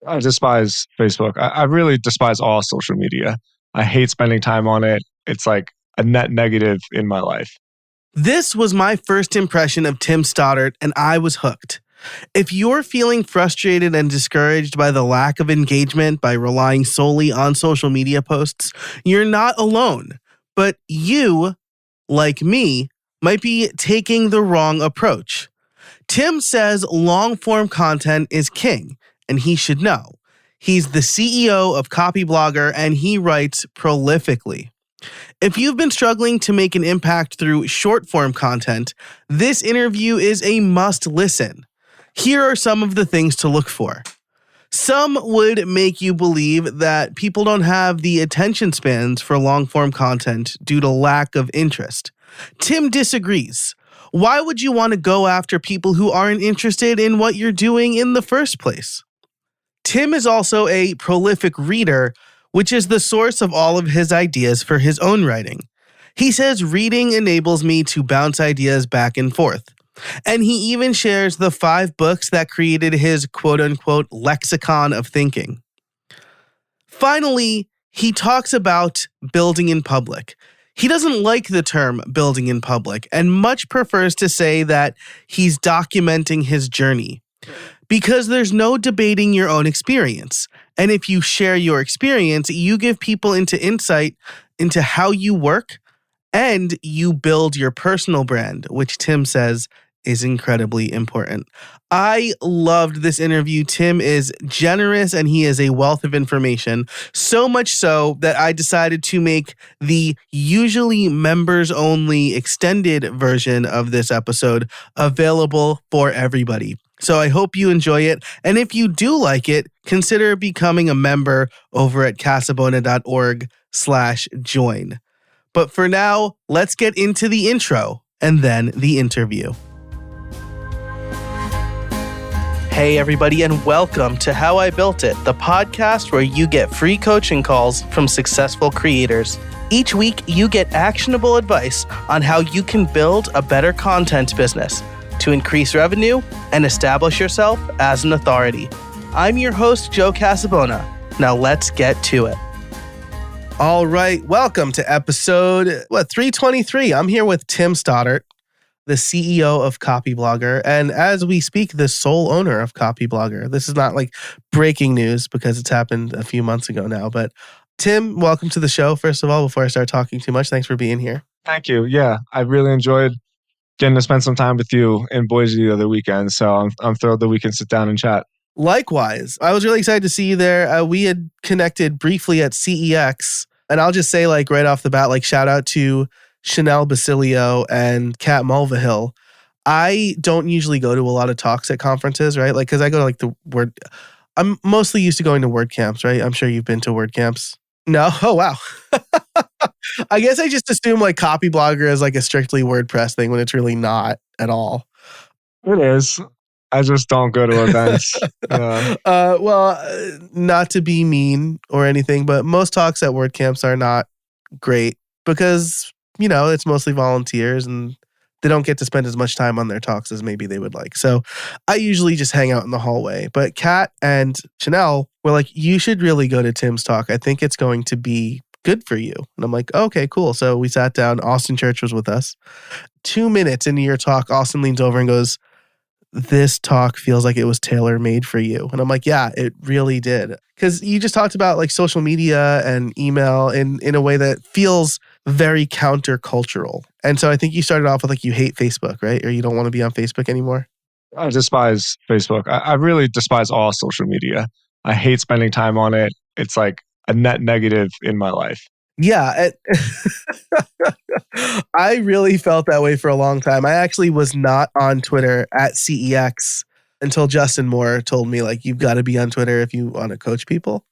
I despise Facebook. I really despise all social media. I hate spending time on it. It's like a net negative in my life. This was my first impression of Tim Stoddart, and I was hooked. If you're feeling frustrated and discouraged by the lack of engagement by relying solely on social media posts, you're not alone. But you, like me, might be taking the wrong approach. Tim says long-form content is king, and he should know. He's the CEO of Copyblogger, and he writes prolifically. If you've been struggling to make an impact through short-form content, this interview is a must-listen. Here are some of the things to look for. Some would make you believe that people don't have the attention spans for long-form content due to lack of interest. Tim disagrees. Why would you want to go after people who aren't interested in what you're doing in the first place? Tim is also a prolific reader, which is the source of all of his ideas for his own writing. He says reading enables me to bounce ideas back and forth. And he even shares the 5 books that created his quote-unquote lexicon of thinking. Finally, he talks about building in public. He doesn't like the term building in public and much prefers to say that he's documenting his journey. Because there's no debating your own experience. And if you share your experience, you give people insight into how you work and you build your personal brand, which Tim says is incredibly important. I loved this interview. Tim is generous and he is a wealth of information, so much so that I decided to make the usually members only extended version of this episode available for everybody. So I hope you enjoy it. And if you do like it, consider becoming a member over at casabona.org/join. But for now, let's get into the intro and then the interview. Hey everybody, and welcome to How I Built It, the podcast where you get free coaching calls from successful creators. Each week, you get actionable advice on how you can build a better content business to increase revenue and establish yourself as an authority. I'm your host, Joe Casabona. Now let's get to it. All right, welcome to episode 323. I'm here with Tim Stoddart, the CEO of Copyblogger, and as we speak, the sole owner of Copyblogger. This is not like breaking news because it's happened a few months ago now, but Tim, welcome to the show. First of all, before I start talking too much, thanks for being here. Thank you. Yeah, I really enjoyed getting to spend some time with you in Boise the other weekend, so I'm thrilled that we can sit down and chat. Likewise. I was really excited to see you there. We had connected briefly at CEX, and I'll just say right off the bat, shout out to Chanel Basilio and Kat Mulvihill. I don't usually go to a lot of talks at conferences, right? Because I go to the Word. I'm mostly used to going to WordCamps, right? I'm sure you've been to WordCamps. No? Oh, wow. I guess I just assume Copyblogger is a strictly WordPress thing when it's really not at all. It is. I just don't go to events. Not to be mean or anything, but most talks at WordCamps are not great because it's mostly volunteers and they don't get to spend as much time on their talks as maybe they would like. So I usually just hang out in the hallway. But Kat and Chanel were like, you should really go to Tim's talk. I think it's going to be good for you. And I'm like, okay, cool. So we sat down. Austin Church was with us. 2 minutes into your talk, Austin leans over and goes, this talk feels like it was tailor-made for you. And I'm like, yeah, it really did. Because you just talked about social media and email in a way that feels very countercultural. And so I think you started off with you hate Facebook, right? Or you don't want to be on Facebook anymore? I despise Facebook. I really despise all social media. I hate spending time on it. It's like a net negative in my life. Yeah. I really felt that way for a long time. I actually was not on Twitter at CEX until Justin Moore told me you've got to be on Twitter if you want to coach people.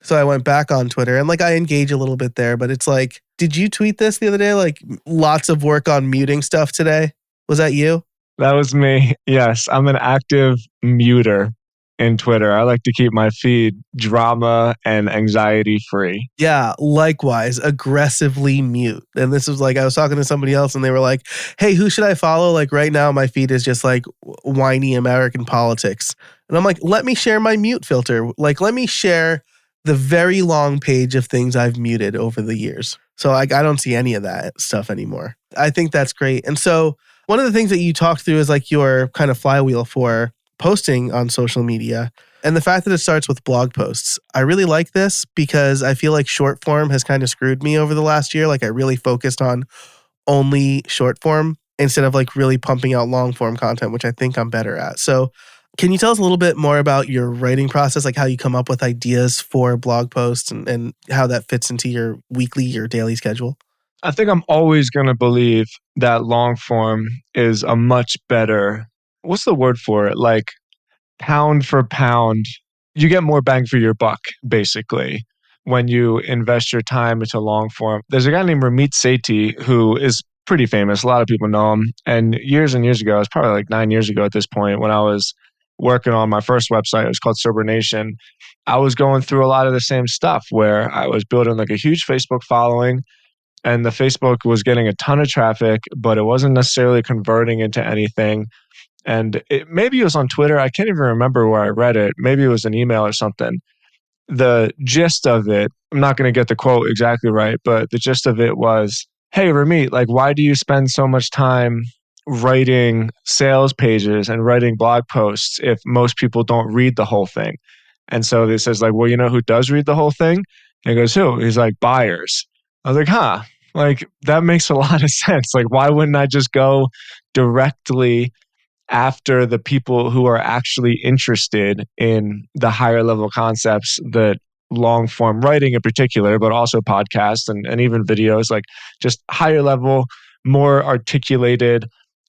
So I went back on Twitter and I engage a little bit there, but it's did you tweet this the other day? Lots of work on muting stuff today. Was that you? That was me. Yes. I'm an active muter in Twitter. I like to keep my feed drama and anxiety free. Yeah, likewise, aggressively mute. And this was I was talking to somebody else and they were like, hey, who should I follow? Right now, my feed is just whiny American politics. And I'm like, let me share my mute filter. Like, let me share the very long page of things I've muted over the years. So like, I don't see any of that stuff anymore. I think that's great. And so one of the things that you talked through is like your kind of flywheel for posting on social media. And the fact that it starts with blog posts. I really like this because I feel like short form has kind of screwed me over the last year. Like I really focused on only short form instead of like really pumping out long form content, which I think I'm better at. So can you tell us a little bit more about your writing process, like how you come up with ideas for blog posts and how that fits into your weekly or daily schedule? I think I'm always going to believe that long form is a much better, what's the word for it? Like pound for pound, you get more bang for your buck, basically, when you invest your time into long form. There's a guy named Ramit Sethi who is pretty famous. A lot of people know him. And years ago, it was probably like 9 years ago at this point, when I was working on my first website, it was called Sober Nation. I was going through a lot of the same stuff where I was building like a huge Facebook following, and the Facebook was getting a ton of traffic, but it wasn't necessarily converting into anything. And maybe it was on Twitter. I can't even remember where I read it. Maybe it was an email or something. The gist of it, I'm not going to get the quote exactly right, but the gist of it was, hey, Ramit, like, why do you spend so much time writing sales pages and writing blog posts if most people don't read the whole thing? And so he says, like, well, you know who does read the whole thing? And he goes, who? He's like, buyers. I was like, huh, like, that makes a lot of sense. Like, why wouldn't I just go directly after the people who are actually interested in the higher level concepts that long form writing in particular, but also podcasts and even videos, like just higher level, more articulated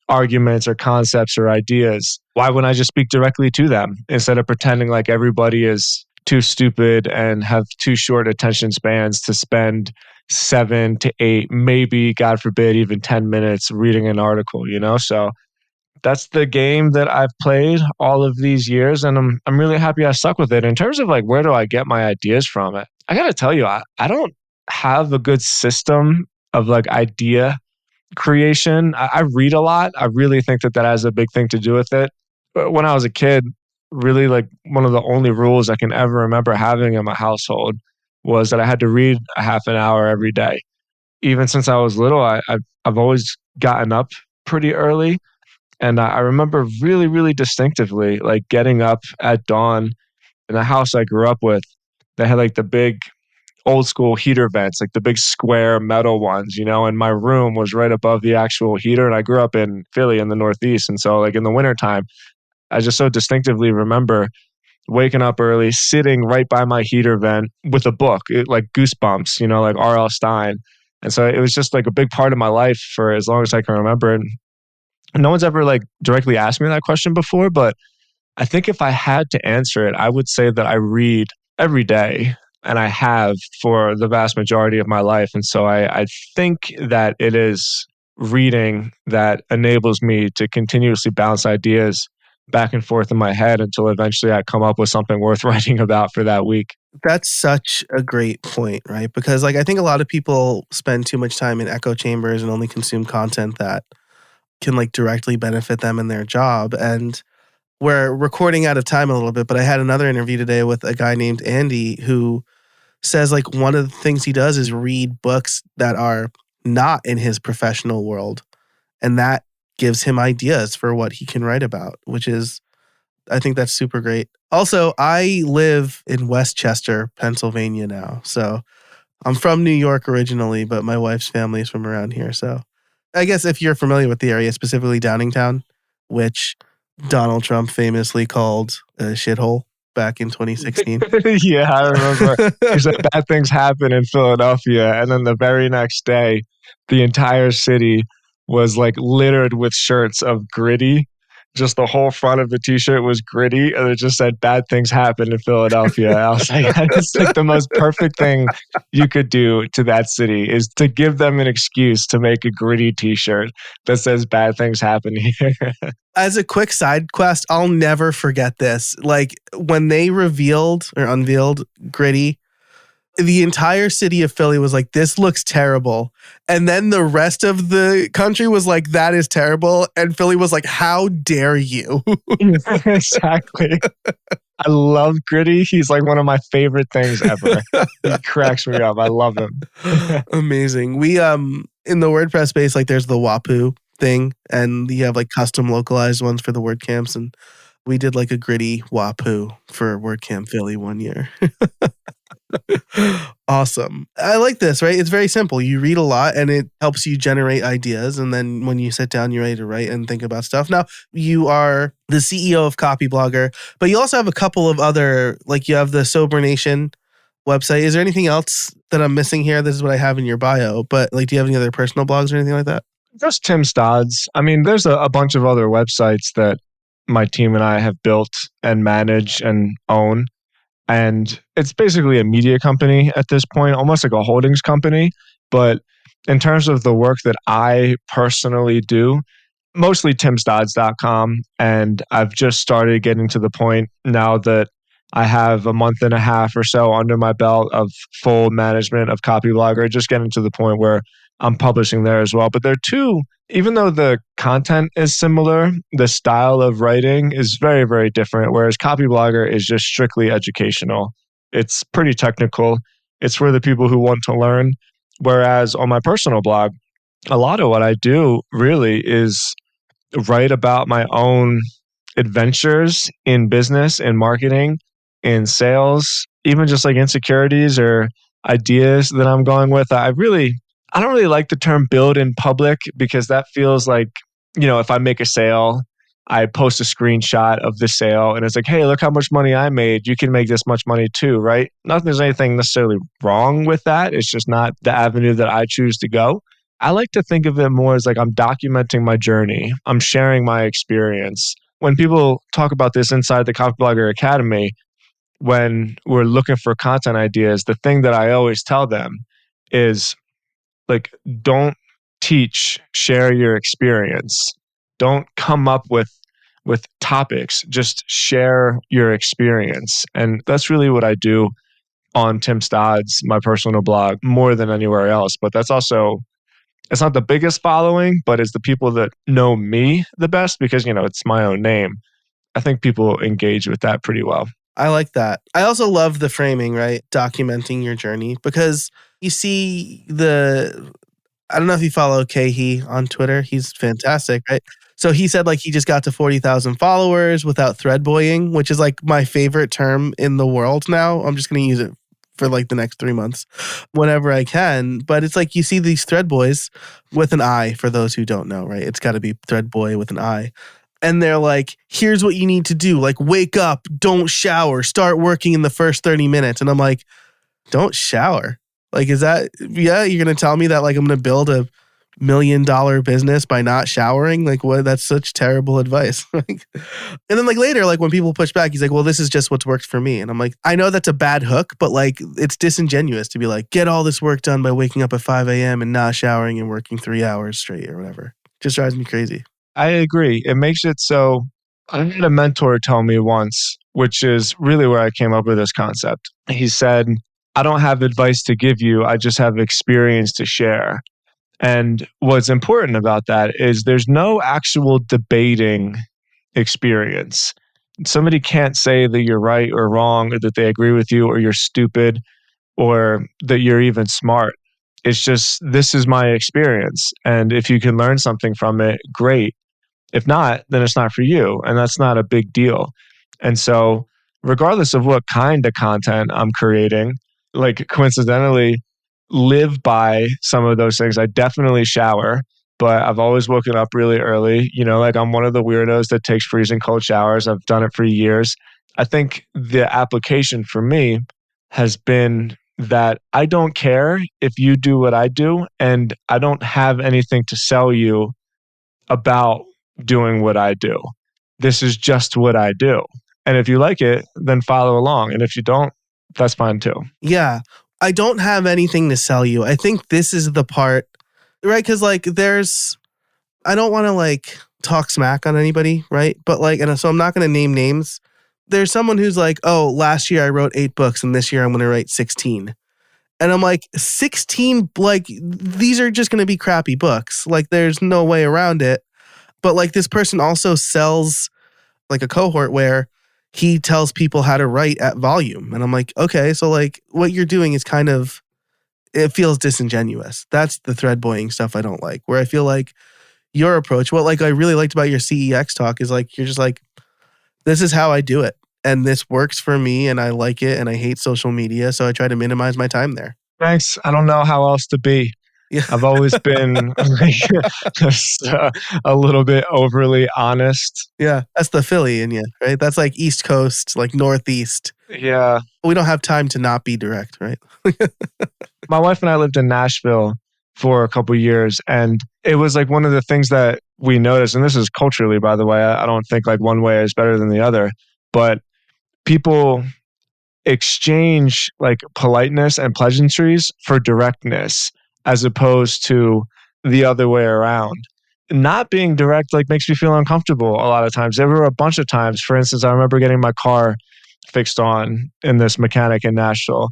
arguments or concepts or ideas? Why wouldn't I just speak directly to them instead of pretending like everybody is too stupid and have too short attention spans to spend 7 to 8, maybe, God forbid, even 10 minutes reading an article, you know? So that's the game that I've played all of these years, and I'm really happy I stuck with it. In terms of like, where do I get my ideas from? I got to tell you, I don't have a good system of like idea creation. I read a lot. I really think that has a big thing to do with it. But when I was a kid, really, like, one of the only rules I can ever remember having in my household was that I had to read a half an hour every day. Even since I was little, I've always gotten up pretty early. And I remember really, really distinctively, like, getting up at dawn in the house I grew up with. They had like the big old school heater vents, like the big square metal ones, you know, and my room was right above the actual heater. And I grew up in Philly in the Northeast. And so, like, in the wintertime, I just so distinctively remember waking up early, sitting right by my heater vent with a book, like Goosebumps, you know, like R.L. Stein. And so it was just like a big part of my life for as long as I can remember. And no one's ever like directly asked me that question before, but I think if I had to answer it, I would say that I read every day, and I have for the vast majority of my life. And so I think that it is reading that enables me to continuously bounce ideas back and forth in my head until eventually I come up with something worth writing about for that week. That's such a great point, right? Because like I think a lot of people spend too much time in echo chambers and only consume content that can like directly benefit them in their job. And we're recording out of time a little bit, but I had another interview today with a guy named Andy who says like one of the things he does is read books that are not in his professional world. And that gives him ideas for what he can write about, which is, I think that's super great. Also, I live in Westchester, Pennsylvania now. So I'm from New York originally, but my wife's family is from around here. So I guess if you're familiar with the area, specifically Downingtown, which Donald Trump famously called a shithole back in 2016. Yeah, I remember. He said bad things happen in Philadelphia. And then the very next day, the entire city was like littered with shirts of Gritty. Just the whole front of the t-shirt was Gritty, and it just said bad things happen in Philadelphia. I was like, that's like the most perfect thing you could do to that city, is to give them an excuse to make a Gritty t-shirt that says bad things happen here. As a quick side quest, I'll never forget this. Like when they revealed or unveiled Gritty, The entire city of Philly was like, this looks terrible. And then the rest of the country was like, that is terrible. And Philly was like, how dare you? Exactly. I love Gritty. He's like one of my favorite things ever. He cracks me up. I love him. Amazing. We in the WordPress space, like there's the WAPU thing, and you have like custom localized ones for the WordCamps, and we did like a Gritty WAPU for WordCamp Philly one year. Awesome. I like this, right? It's very simple. You read a lot and it helps you generate ideas. And then when you sit down, you're ready to write and think about stuff. Now, you are the CEO of Copyblogger, but you also have a couple of other, like you have the Sober Nation website. Is there anything else that I'm missing here? This is what I have in your bio, but like, do you have any other personal blogs or anything like that? Just Tim Stodds. I mean, there's a bunch of other websites that my team and I have built and manage and own. And it's basically a media company at this point, almost like a holdings company. But in terms of the work that I personally do, mostly timstodds.com. And I've just started getting to the point now that I have a month and a half or so under my belt of full management of Copyblogger, just getting to the point where I'm publishing there as well. But they're two, even though the content is similar, the style of writing is very, very different. Whereas Copyblogger is just strictly educational. It's pretty technical. It's for the people who want to learn. Whereas on my personal blog, a lot of what I do really is write about my own adventures in business and marketing, in sales, even just like insecurities or ideas that I'm going with. I don't really like the term build in public because that feels like, if I make a sale, I post a screenshot of the sale and it's like, hey, look how much money I made. You can make this much money too, right? Not that there's anything necessarily wrong with that. It's just not the avenue that I choose to go. I like to think of it more as like I'm documenting my journey. I'm sharing my experience. When people talk about this inside the Copyblogger Academy, when we're looking for content ideas, the thing that I always tell them is like, don't teach, share your experience. Don't come up with topics, just share your experience. And that's really what I do on Tim Stodds, my personal blog, more than anywhere else. But that's also, it's not the biggest following, but it's the people that know me the best because, it's my own name. I think people engage with that pretty well. I like that. I also love the framing, right? Documenting your journey because you see I don't know if you follow Kahi on Twitter. He's fantastic, right? So he said like he just got to 40,000 followers without threadboying, which is like my favorite term in the world now. I'm just going to use it for like the next 3 months whenever I can. But it's like you see these thread boys with an I for those who don't know, right? It's got to be thread boy with an I. And they're like, here's what you need to do. Like, wake up, don't shower, start working in the first 30 minutes. And I'm like, don't shower. Like, is that, yeah, you're going to tell me that like I'm going to build a $1 million business by not showering? Like, what? That's such terrible advice. And then like later, like when people push back, he's like, well, this is just what's worked for me. And I'm like, I know that's a bad hook, but like it's disingenuous to be like, get all this work done by waking up at 5 a.m. and not showering and working 3 hours straight or whatever. Just drives me crazy. I agree. It makes it so. I had a mentor tell me once, which is really where I came up with this concept. He said, I don't have advice to give you. I just have experience to share. And what's important about that is there's no actual debating experience. Somebody can't say that you're right or wrong or that they agree with you or you're stupid or that you're even smart. It's just, this is my experience. And if you can learn something from it, great. If not, then it's not for you. And that's not a big deal. And so, regardless of what kind of content I'm creating, like coincidentally, live by some of those things. I definitely shower, but I've always woken up really early. Like I'm one of the weirdos that takes freezing cold showers. I've done it for years. I think the application for me has been that I don't care if you do what I do, and I don't have anything to sell you about doing what I do. This is just what I do. And if you like it, then follow along. And if you don't, that's fine too. Yeah. I don't have anything to sell you. I think this is the part, right? Because like I don't want to like talk smack on anybody, right? But like, and so I'm not going to name names. There's someone who's like, oh, last year I wrote 8 books and this year I'm going to write 16. And I'm like, 16, like, these are just going to be crappy books. Like, there's no way around it. But like, this person also sells like a cohort where he tells people how to write at volume. And I'm like, okay, so like what you're doing is kind of, it feels disingenuous. That's the thread boying stuff I don't like, where I feel like your approach, what like I really liked about your CEX talk is like, you're just like, this is how I do it. And this works for me and I like it and I hate social media. So I try to minimize my time there. Thanks. I don't know how else to be. Yeah. I've always been like, just a little bit overly honest. Yeah. That's the Philly in you, right? That's like East Coast, like Northeast. Yeah. We don't have time to not be direct, right? My wife and I lived in Nashville for a couple of years, and it was like one of the things that we noticed, and this is culturally, by the way, I don't think like one way is better than the other, but people exchange like politeness and pleasantries for directness as opposed to the other way around. Not being direct like makes me feel uncomfortable a lot of times. There were a bunch of times, for instance, I remember getting my car fixed on in this mechanic in Nashville.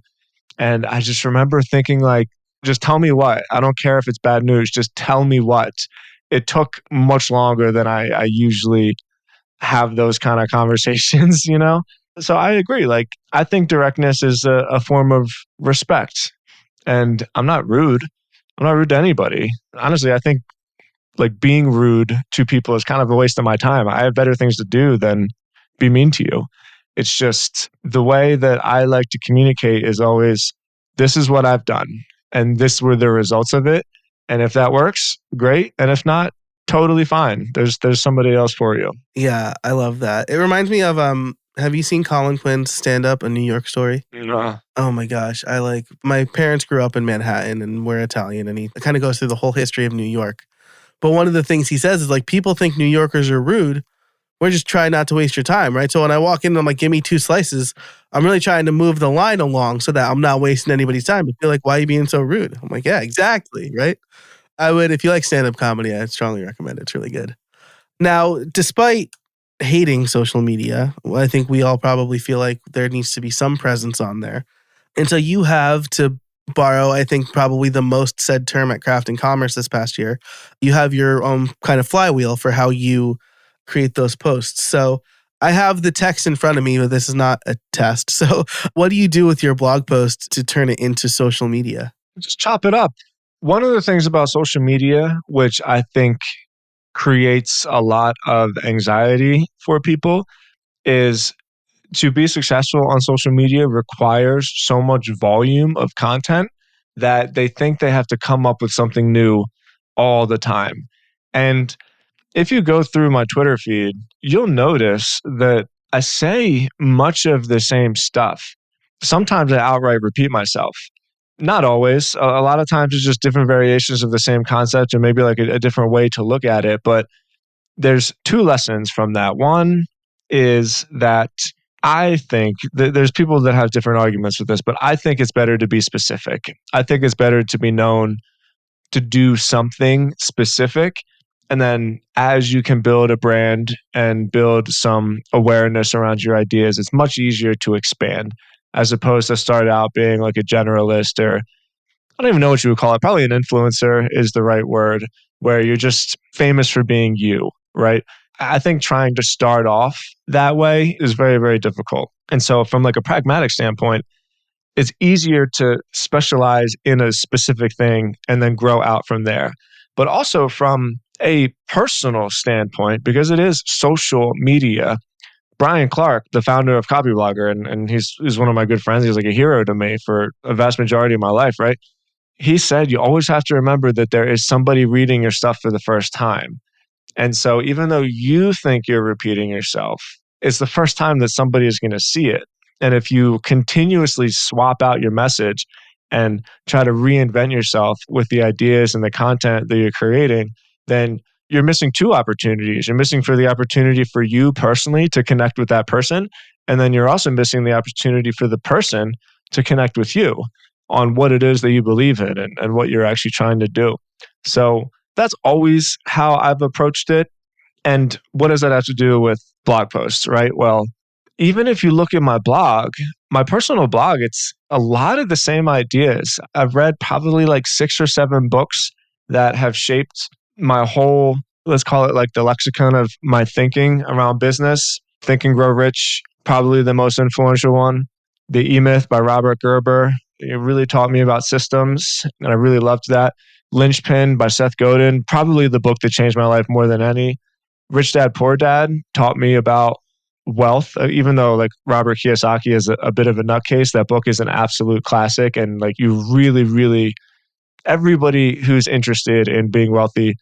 And I just remember thinking like, just tell me what. I don't care if it's bad news. Just tell me what. It took much longer than I usually have those kind of conversations, you know? So I agree. Like, I think directness is a form of respect. And I'm not rude. I'm not rude to anybody. Honestly, I think like being rude to people is kind of a waste of my time. I have better things to do than be mean to you. It's just the way that I like to communicate is always, this is what I've done and this were the results of it. And if that works, great. And if not, totally fine. There's somebody else for you. Yeah, I love that. It reminds me of have you seen Colin Quinn's stand up, A New York Story? Oh my gosh. I like my parents grew up in Manhattan and we're Italian and he kind of goes through the whole history of New York. But one of the things he says is like people think New Yorkers are rude. We're just trying not to waste your time, right? So when I walk in and I'm like, give me 2 slices, I'm really trying to move the line along so that I'm not wasting anybody's time. But feel like, why are you being so rude? I'm like, yeah, exactly, right? I would, if you like stand-up comedy, I strongly recommend it. It's really good. Now, despite hating social media, I think we all probably feel like there needs to be some presence on there. And so you have, to borrow, I think, probably the most said term at Craft and Commerce this past year, you have your own kind of flywheel for how you create those posts. So I have the text in front of me, but this is not a test. So what do you do with your blog post to turn it into social media? Just chop it up. One of the things about social media, which I think creates a lot of anxiety for people, is to be successful on social media requires so much volume of content that they think they have to come up with something new all the time. And if you go through my Twitter feed, you'll notice that I say much of the same stuff. Sometimes I outright repeat myself. Not always. A lot of times it's just different variations of the same concept and maybe like a different way to look at it. But there's 2 lessons from that. One is that I think there's people that have different arguments with this, but I think it's better to be specific. I think it's better to be known to do something specific. And then as you can build a brand and build some awareness around your ideas, it's much easier to expand as opposed to start out being like a generalist, or I don't even know what you would call it. Probably an influencer is the right word, where you're just famous for being you, right? I think trying to start off that way is very, very difficult. And so from like a pragmatic standpoint, it's easier to specialize in a specific thing and then grow out from there. But also from a personal standpoint, because it is social media, Brian Clark, the founder of Copyblogger, and he's one of my good friends. He's like a hero to me for a vast majority of my life, right? He said, you always have to remember that there is somebody reading your stuff for the first time. And so even though you think you're repeating yourself, it's the first time that somebody is going to see it. And if you continuously swap out your message and try to reinvent yourself with the ideas and the content that you're creating, then you're missing 2 opportunities. You're missing for the opportunity for you personally to connect with that person. And then you're also missing the opportunity for the person to connect with you on what it is that you believe in and what you're actually trying to do. So that's always how I've approached it. And what does that have to do with blog posts, right? Well, even if you look at my blog, my personal blog, it's a lot of the same ideas. I've read probably like 6 or 7 books that have shaped my whole, let's call it like the lexicon of my thinking around business. Think and Grow Rich, probably the most influential one. The E-Myth by Robert Gerber. It really taught me about systems, and I really loved that. Lynchpin by Seth Godin, probably the book that changed my life more than any. Rich Dad Poor Dad taught me about wealth, even though like Robert Kiyosaki is a bit of a nutcase. That book is an absolute classic, and like you really, really, everybody who's interested in being wealthy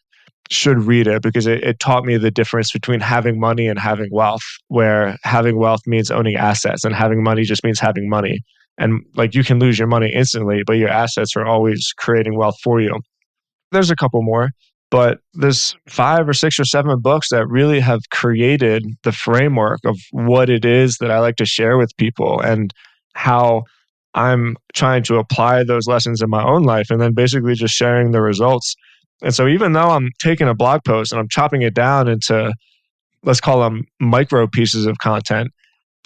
should read it, because it taught me the difference between having money and having wealth, where having wealth means owning assets and having money just means having money. And like you can lose your money instantly, but your assets are always creating wealth for you. There's a couple more, but there's 5 or 6 or 7 books that really have created the framework of what it is that I like to share with people and how I'm trying to apply those lessons in my own life, and then basically just sharing the results. And so even though I'm taking a blog post and I'm chopping it down into, let's call them micro pieces of content,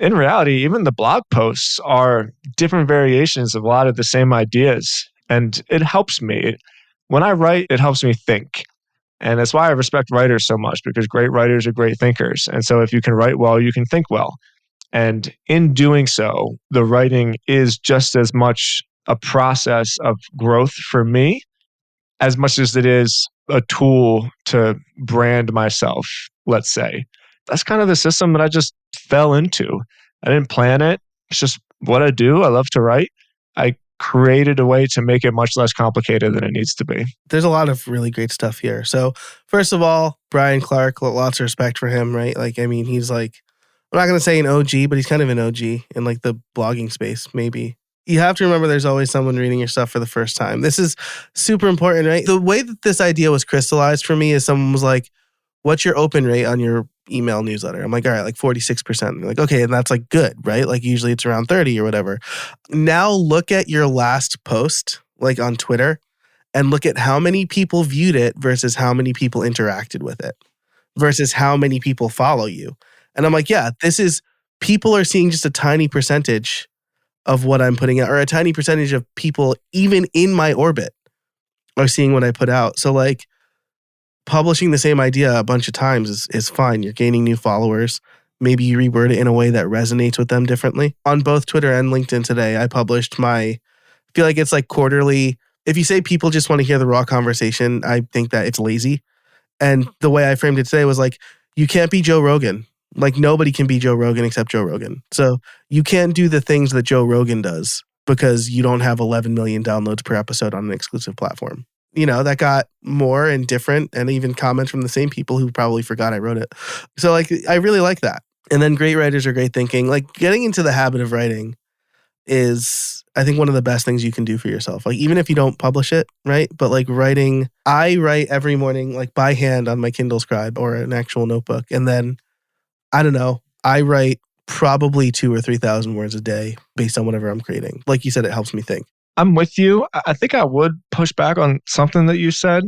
in reality, even the blog posts are different variations of a lot of the same ideas. And it helps me. When I write, it helps me think. And that's why I respect writers so much, because great writers are great thinkers. And so if you can write well, you can think well. And in doing so, the writing is just as much a process of growth for me as much as it is a tool to brand myself, let's say. That's kind of the system that I just fell into. I didn't plan it. It's just what I do. I love to write. I created a way to make it much less complicated than it needs to be. There's a lot of really great stuff here. So, first of all, Brian Clark, lots of respect for him, right? Like, I mean, he's like, I'm not going to say an OG, but he's kind of an OG in like the blogging space, maybe. You have to remember there's always someone reading your stuff for the first time. This is super important, right? The way that this idea was crystallized for me is someone was like, what's your open rate on your email newsletter? I'm like, all right, like 46%. And they're like, okay, and that's like good, right? Like usually it's around 30 or whatever. Now look at your last post, like on Twitter, and look at how many people viewed it versus how many people interacted with it versus how many people follow you. And I'm like, yeah, this is, people are seeing just a tiny percentage of what I'm putting out, or a tiny percentage of people even in my orbit are seeing what I put out. So like publishing the same idea a bunch of times is fine. You're gaining new followers. Maybe you reword it in a way that resonates with them differently. On both Twitter and LinkedIn today, I published I feel like it's like quarterly. If you say people just want to hear the raw conversation, I think that it's lazy. And the way I framed it today was like, you can't be Joe Rogan. Like nobody can be Joe Rogan except Joe Rogan. So you can't do the things that Joe Rogan does because you don't have 11 million downloads per episode on an exclusive platform. You know, that got more and different, and even comments from the same people who probably forgot I wrote it. So like, I really like that. And then great writers are great thinking. Like getting into the habit of writing is, I think, one of the best things you can do for yourself. Like even if you don't publish it, right? But like writing, I write every morning, like by hand on my Kindle Scribe or an actual notebook. And then, I don't know, I write probably 2,000 or 3,000 words a day based on whatever I'm creating. Like you said, it helps me think. I'm with you. I think I would push back on something that you said.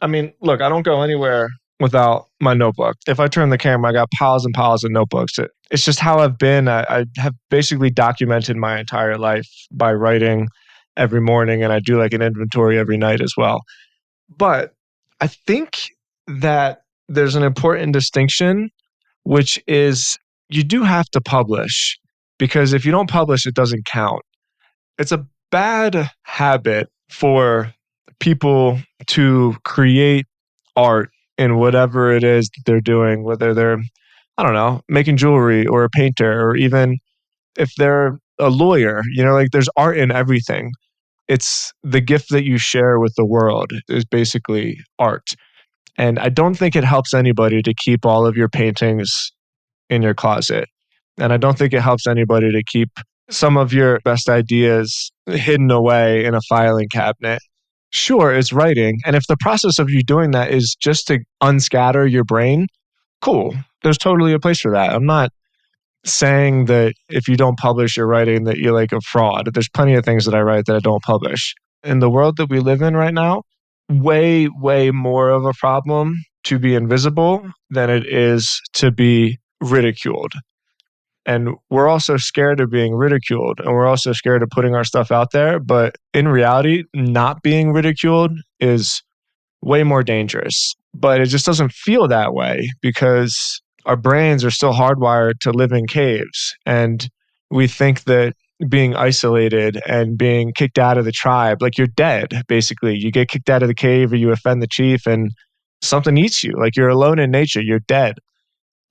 I mean, look, I don't go anywhere without my notebook. If I turn the camera, I got piles and piles of notebooks. It's just how I've been. I have basically documented my entire life by writing every morning, and I do like an inventory every night as well. But I think that there's an important distinction, which is you do have to publish, because if you don't publish, it doesn't count. It's a bad habit for people to create art in whatever it is that they're doing, whether they're, I don't know, making jewelry or a painter, or even if they're a lawyer, you know, like there's art in everything. It's the gift that you share with the world is basically art. And I don't think it helps anybody to keep all of your paintings in your closet. And I don't think it helps anybody to keep some of your best ideas hidden away in a filing cabinet. Sure, it's writing. And if the process of you doing that is just to unscatter your brain, cool. There's totally a place for that. I'm not saying that if you don't publish your writing that you're like a fraud. There's plenty of things that I write that I don't publish. In the world that we live in right now, way, way more of a problem to be invisible than it is to be ridiculed. And we're also scared of being ridiculed, and we're also scared of putting our stuff out there. But in reality, not being ridiculed is way more dangerous. But it just doesn't feel that way because our brains are still hardwired to live in caves. And we think that being isolated and being kicked out of the tribe, like you're dead, basically. You get kicked out of the cave or you offend the chief and something eats you. Like you're alone in nature, you're dead.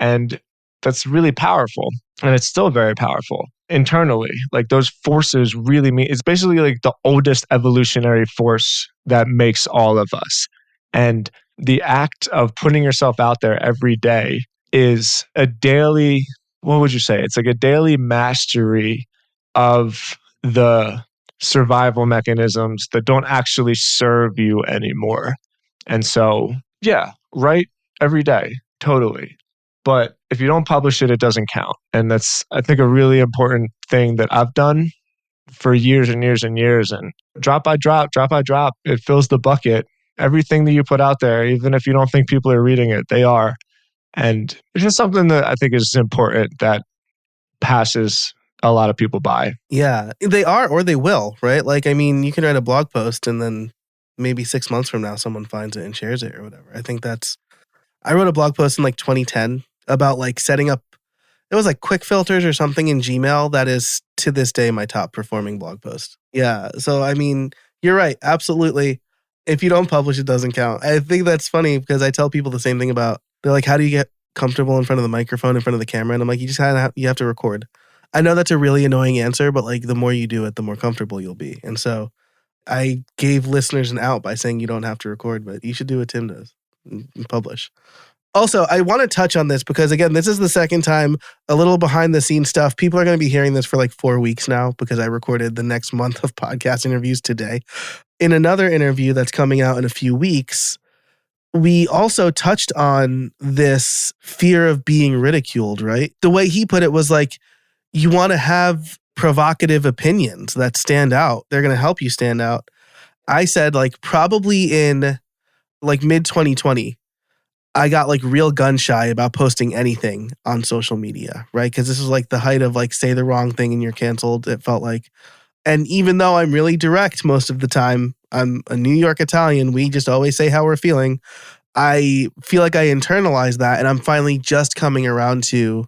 And that's really powerful. And it's still very powerful internally. Like those forces really mean it's basically like the oldest evolutionary force that makes all of us. And the act of putting yourself out there every day is a daily, what would you say? It's like a daily mastery of the survival mechanisms that don't actually serve you anymore. And so, yeah, write every day, totally. But if you don't publish it, it doesn't count. And that's, I think, a really important thing that I've done for years and years and years. And drop by drop, it fills the bucket. Everything that you put out there, even if you don't think people are reading it, they are. And it's just something that I think is important that passes a lot of people by. Yeah, they are, or they will, right? Like, I mean, you can write a blog post and then maybe 6 months from now, someone finds it and shares it or whatever. I think I wrote a blog post in like 2010 about like setting up, it was like quick filters or something in Gmail that is to this day my top performing blog post. Yeah. So, I mean, you're right. Absolutely. If you don't publish, it doesn't count. I think that's funny because I tell people the same thing they're like, how do you get comfortable in front of the microphone, in front of the camera? And I'm like, you just you have to record. I know that's a really annoying answer, but like the more you do it, the more comfortable you'll be. And so I gave listeners an out by saying you don't have to record, but you should do what Tim does and publish. Also, I want to touch on this because, again, this is the second time, a little behind the scenes stuff. People are going to be hearing this for like 4 weeks now because I recorded the next month of podcast interviews today. In another interview that's coming out in a few weeks, we also touched on this fear of being ridiculed, right? The way he put it was like, you want to have provocative opinions that stand out. They're going to help you stand out. I said like probably in like mid 2020, I got like real gun shy about posting anything on social media, right? Because this was like the height of like say the wrong thing and you're canceled. It felt like, and even though I'm really direct most of the time, I'm a New York Italian. We just always say how we're feeling. I feel like I internalized that, and I'm finally just coming around to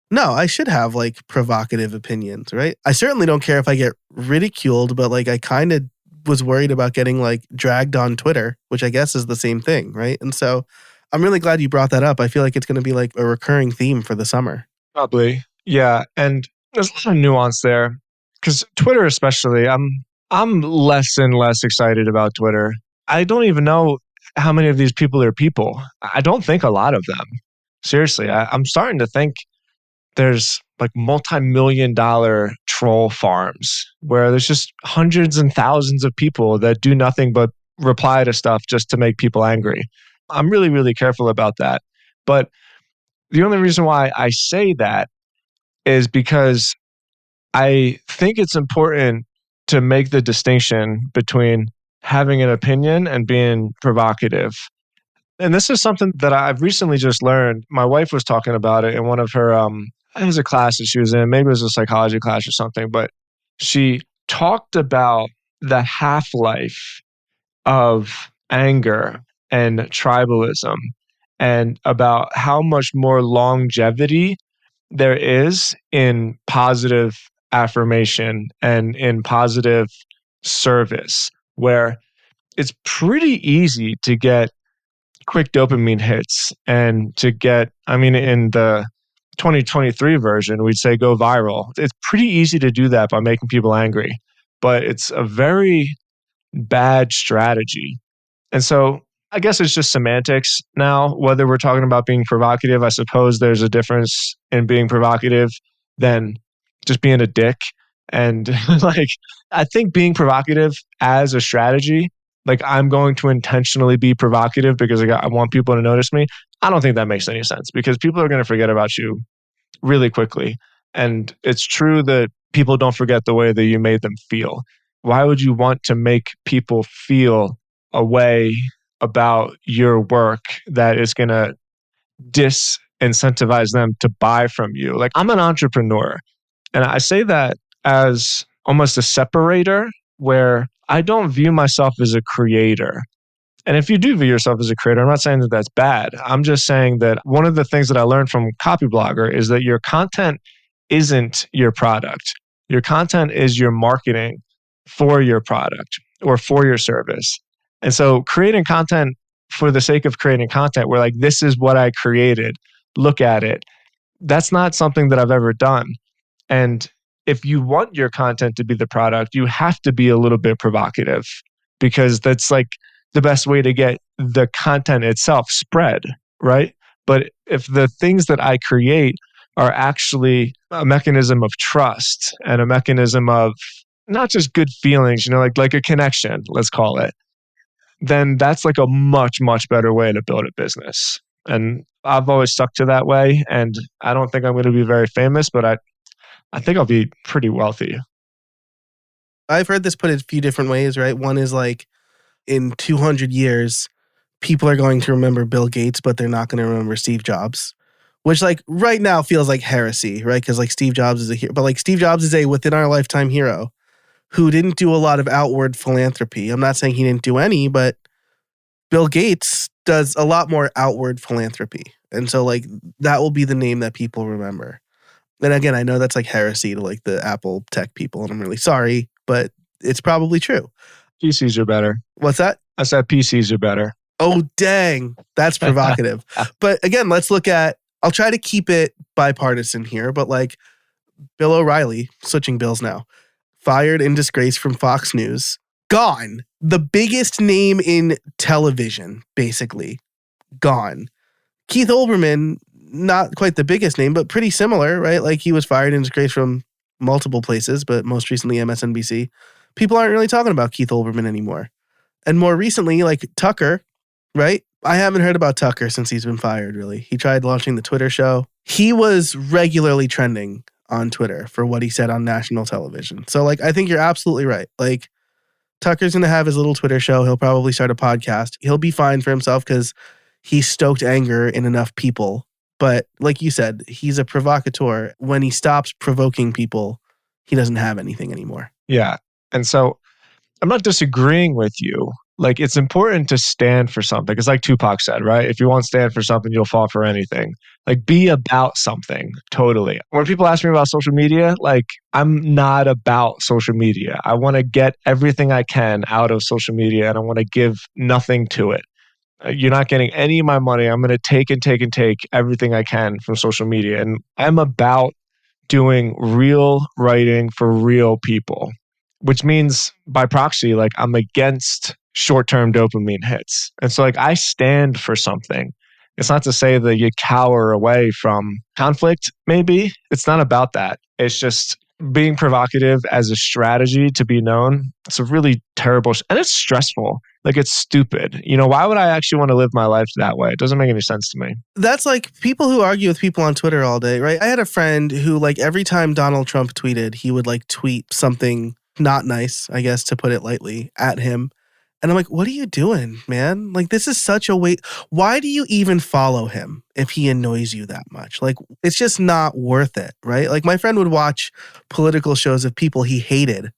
no, I should have like provocative opinions, right? I certainly don't care if I get ridiculed, but like I kind of was worried about getting like dragged on Twitter, which I guess is the same thing, right? And so I'm really glad you brought that up. I feel like it's going to be like a recurring theme for the summer. Probably. Yeah. And there's a lot of nuance there because Twitter, especially, I'm less and less excited about Twitter. I don't even know how many of these people are people. I don't think a lot of them. Seriously, I'm starting to think there's like multi-million-dollar troll farms where there's just hundreds and thousands of people that do nothing but reply to stuff just to make people angry. I'm really, really careful about that. But the only reason why I say that is because I think it's important to make the distinction between having an opinion and being provocative. And this is something that I've recently just learned. My wife was talking about it in one of her it was a class that she was in, maybe it was a psychology class or something, but she talked about the half-life of anger and tribalism and about how much more longevity there is in positive affirmation and in positive service, where it's pretty easy to get quick dopamine hits and to get, I mean, in the 2023 version, we'd say go viral. It's pretty easy to do that by making people angry, but it's a very bad strategy. And so I guess it's just semantics now, whether we're talking about being provocative. I suppose there's a difference in being provocative than just being a dick. And like, I think being provocative as a strategy, like I'm going to intentionally be provocative because I want people to notice me. I don't think that makes any sense because people are going to forget about you really quickly. And it's true that people don't forget the way that you made them feel. Why would you want to make people feel a way about your work that is going to incentivize them to buy from you. Like, I'm an entrepreneur, and I say that as almost a separator where I don't view myself as a creator. And if you do view yourself as a creator, I'm not saying that that's bad. I'm just saying that one of the things that I learned from Copyblogger is that your content isn't your product. Your content is your marketing for your product or for your service. And so creating content for the sake of creating content, where like, this is what I created, look at it. That's not something that I've ever done. And if you want your content to be the product, you have to be a little bit provocative, because that's like the best way to get the content itself spread, right? But if the things that I create are actually a mechanism of trust and a mechanism of not just good feelings, like a connection, let's call it, then that's like a much, much better way to build a business. And I've always stuck to that way. And I don't think I'm going to be very famous, but I think I'll be pretty wealthy. I've heard this put a few different ways, right? One is like, in 200 years, people are going to remember Bill Gates, but they're not going to remember Steve Jobs, which like right now feels like heresy, right? Because like Steve Jobs is a hero, but like Steve Jobs is a within our lifetime hero who didn't do a lot of outward philanthropy. I'm not saying he didn't do any, but Bill Gates does a lot more outward philanthropy. And so like that will be the name that people remember. And again, I know that's like heresy to like the Apple tech people, and I'm really sorry, but it's probably true. PCs are better. What's that? I said PCs are better. Oh, dang. That's provocative. But again, let's look at, I'll try to keep it bipartisan here, but like Bill O'Reilly, switching bills now, fired in disgrace from Fox News, gone. The biggest name in television, basically, gone. Keith Olbermann, not quite the biggest name, but pretty similar, right? Like he was fired in disgrace from multiple places, but most recently MSNBC. People aren't really talking about Keith Olbermann anymore. And more recently, like Tucker, right? I haven't heard about Tucker since he's been fired, really. He tried launching the Twitter show. He was regularly trending on Twitter for what he said on national television. So, like, I think you're absolutely right. Like, Tucker's going to have his little Twitter show. He'll probably start a podcast. He'll be fine for himself because he stoked anger in enough people. But like you said, he's a provocateur. When he stops provoking people, he doesn't have anything anymore. Yeah. And so I'm not disagreeing with you. Like, it's important to stand for something. It's like Tupac said, right? If you won't stand for something, you'll fall for anything. Like, be about something. Totally. When people ask me about social media, like, I'm not about social media. I want to get everything I can out of social media, and I want to give nothing to it. You're not getting any of my money. I'm going to take and take and take everything I can from social media. And I'm about doing real writing for real people, which means by proxy, like, I'm against short-term dopamine hits. And so like, I stand for something. It's not to say that you cower away from conflict, maybe. It's not about that. It's just being provocative as a strategy to be known. It's a really terrible, and it's stressful. Like, it's stupid. Why would I actually want to live my life that way? It doesn't make any sense to me. That's like people who argue with people on Twitter all day, right? I had a friend who, like, every time Donald Trump tweeted, he would like tweet something not nice, I guess, to put it lightly, at him. And I'm like, what are you doing, man? Like, this is such a waste. Why do you even follow him if he annoys you that much? Like, it's just not worth it, right? Like, my friend would watch political shows of people he hated.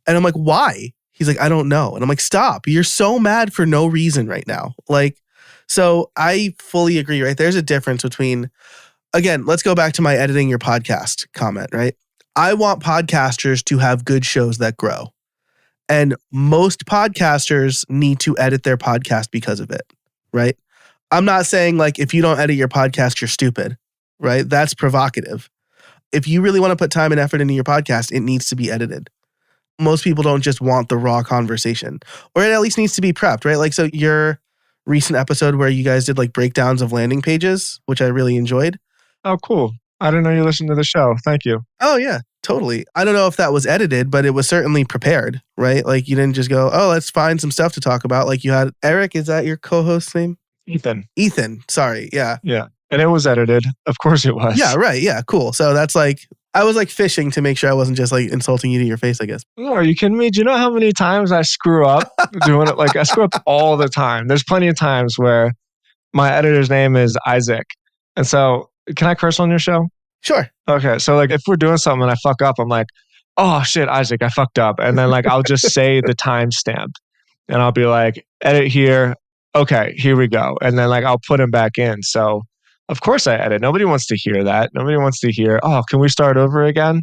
And I'm like, why? He's like, I don't know. And I'm like, stop. You're so mad for no reason right now. Like, so I fully agree, right? There's a difference between, again, let's go back to my editing your podcast comment, right? I want podcasters to have good shows that grow. And most podcasters need to edit their podcast because of it, right? I'm not saying like, if you don't edit your podcast, you're stupid, right? That's provocative. If you really want to put time and effort into your podcast, it needs to be edited. Most people don't just want the raw conversation, or it at least needs to be prepped, right? Like, so your recent episode where you guys did like breakdowns of landing pages, which I really enjoyed. Oh, cool. I didn't know you listened to the show. Thank you. Oh, yeah, totally. I don't know if that was edited, but it was certainly prepared, right? Like, you didn't just go, oh, let's find some stuff to talk about. Like, you had Eric, is that your co-host's name? Ethan. Sorry. Yeah. Yeah. And it was edited. Of course it was. Yeah, right. Yeah, cool. So that's like, I was like fishing to make sure I wasn't just like insulting you to your face, I guess. Oh, are you kidding me? Do you know how many times I screw up doing it? Like, I screw up all the time. There's plenty of times where my editor's name is Isaac, And so, can I curse on your show? Sure. Okay. So, like, if we're doing something and I fuck up, I'm like, oh shit, Isaac, I fucked up. And then, like, I'll just say the timestamp and I'll be like, edit here. Okay, here we go. And then, like, I'll put him back in. So, of course, I edit. Nobody wants to hear that. Nobody wants to hear, oh, can we start over again?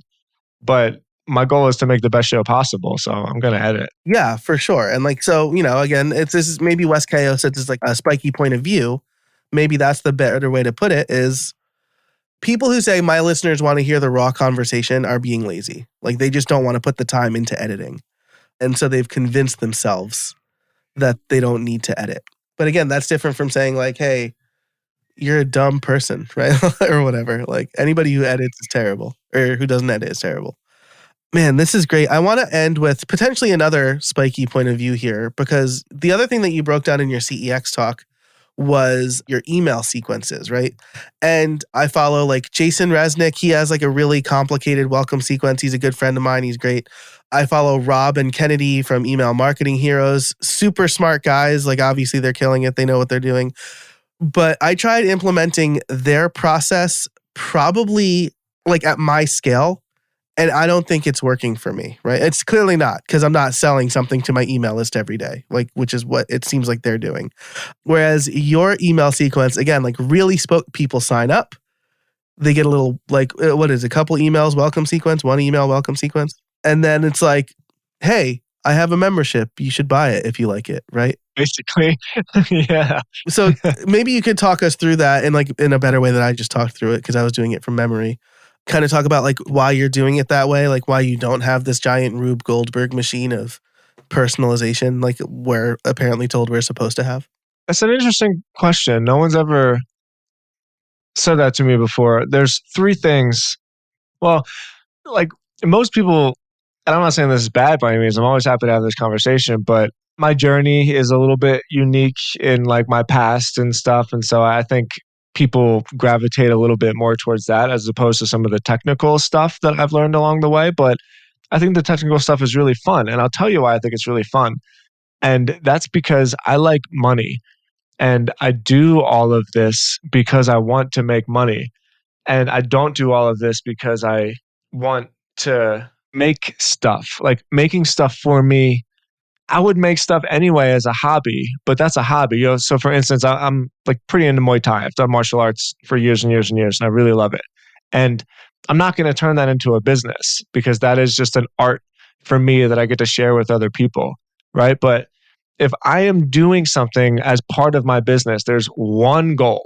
But my goal is to make the best show possible. So, I'm going to edit. Yeah, for sure. And like, so, again, this is maybe West KO says it's like a spiky point of view. Maybe that's the better way to put it is people who say my listeners want to hear the raw conversation are being lazy. Like they just don't want to put the time into editing. And so they've convinced themselves that they don't need to edit. But again, that's different from saying like, hey, you're a dumb person, right? Or whatever. Like anybody who edits is terrible or who doesn't edit is terrible. Man, this is great. I want to end with potentially another spiky point of view here because the other thing that you broke down in your CEX talk was your email sequences, right? And I follow like Jason Resnick. He has like a really complicated welcome sequence. He's a good friend of mine. He's great. I follow Rob and Kennedy from Email Marketing Heroes. Super smart guys. Like obviously they're killing it. They know what they're doing. But I tried implementing their process probably like at my scale. And I don't think it's working for me, right? It's clearly not because I'm not selling something to my email list every day, like which is what it seems like they're doing. Whereas your email sequence, again, like really people sign up. They get a little like, what is it, a couple emails, welcome sequence, one email, welcome sequence. And then it's like, hey, I have a membership. You should buy it if you like it, right? Basically, yeah. So maybe you could talk us through that in a better way than I just talked through it because I was doing it from memory. Kind of talk about like why you're doing it that way, like why you don't have this giant Rube Goldberg machine of personalization, like we're apparently told we're supposed to have. That's an interesting question. No one's ever said that to me before. There's three things. Well, like most people, and I'm not saying this is bad by any means. I'm always happy to have this conversation, but my journey is a little bit unique in like my past and stuff. And so I think people gravitate a little bit more towards that as opposed to some of the technical stuff that I've learned along the way. But I think the technical stuff is really fun. And I'll tell you why I think it's really fun. And that's because I like money. And I do all of this because I want to make money. And I don't do all of this because I want to make stuff. Like making stuff for me, I would make stuff anyway as a hobby, but that's a hobby. So for instance, I'm like pretty into Muay Thai. I've done martial arts for years and years and years, and I really love it. And I'm not going to turn that into a business because that is just an art for me that I get to share with other people, right? But if I am doing something as part of my business, there's one goal.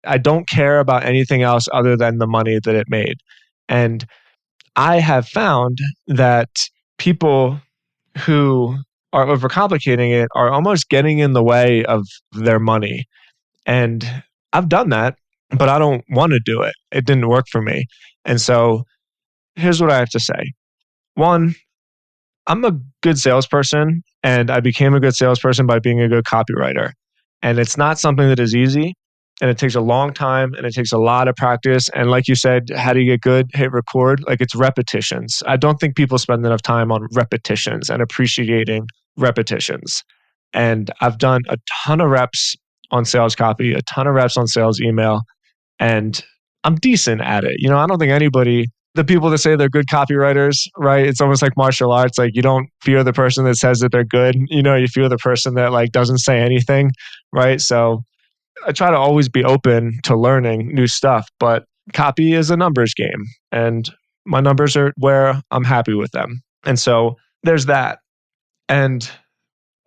I don't care about anything else other than the money that it made. And I have found that people who are overcomplicating it are almost getting in the way of their money. And I've done that, but I don't want to do it. It didn't work for me. And so here's what I have to say. One, I'm a good salesperson, and I became a good salesperson by being a good copywriter. And it's not something that is easy, and it takes a long time, and it takes a lot of practice. And like you said, how do you get good? Hit record. Like it's repetitions. I don't think people spend enough time on repetitions and appreciating repetitions. And I've done a ton of reps on sales copy, a ton of reps on sales email, and I'm decent at it. I don't think anybody, the people that say they're good copywriters, right? It's almost like martial arts. Like you don't fear the person that says that they're good. You fear the person that like doesn't say anything, right? So I try to always be open to learning new stuff, but copy is a numbers game and my numbers are where I'm happy with them. And so there's that. And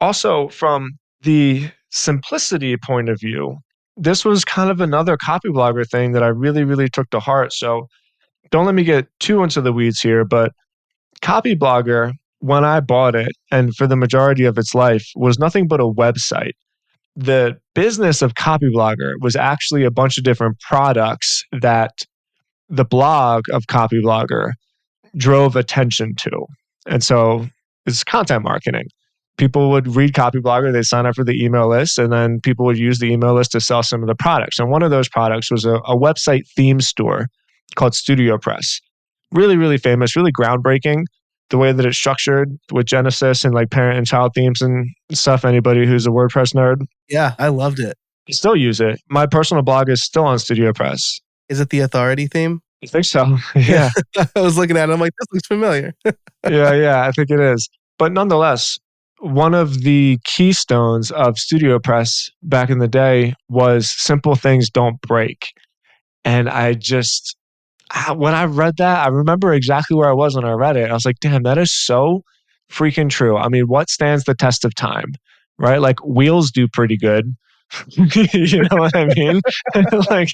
also from the simplicity point of view, this was kind of another copy blogger thing that I really, really took to heart. So don't let me get too into the weeds here, but copy blogger, when I bought it and for the majority of its life was nothing but a website. The business of Copyblogger was actually a bunch of different products that the blog of Copyblogger drove attention to. And so it's content marketing. People would read Copyblogger, they'd sign up for the email list, and then people would use the email list to sell some of the products. And one of those products was a website theme store called Studio Press. Really, really famous, really groundbreaking. The way that it's structured with Genesis and like parent and child themes and stuff. Anybody who's a WordPress nerd. Yeah, I loved it. I still use it. My personal blog is still on StudioPress. Is it the authority theme? I think so. Yeah. Yeah. I was looking at it. I'm like, this looks familiar. Yeah, I think it is. But nonetheless, one of the keystones of StudioPress back in the day was simple things don't break. And when I read that, I remember exactly where I was when I read it. I was like, damn, that is so freaking true. I mean, what stands the test of time, right? Like wheels do pretty good. You know what I mean? Like,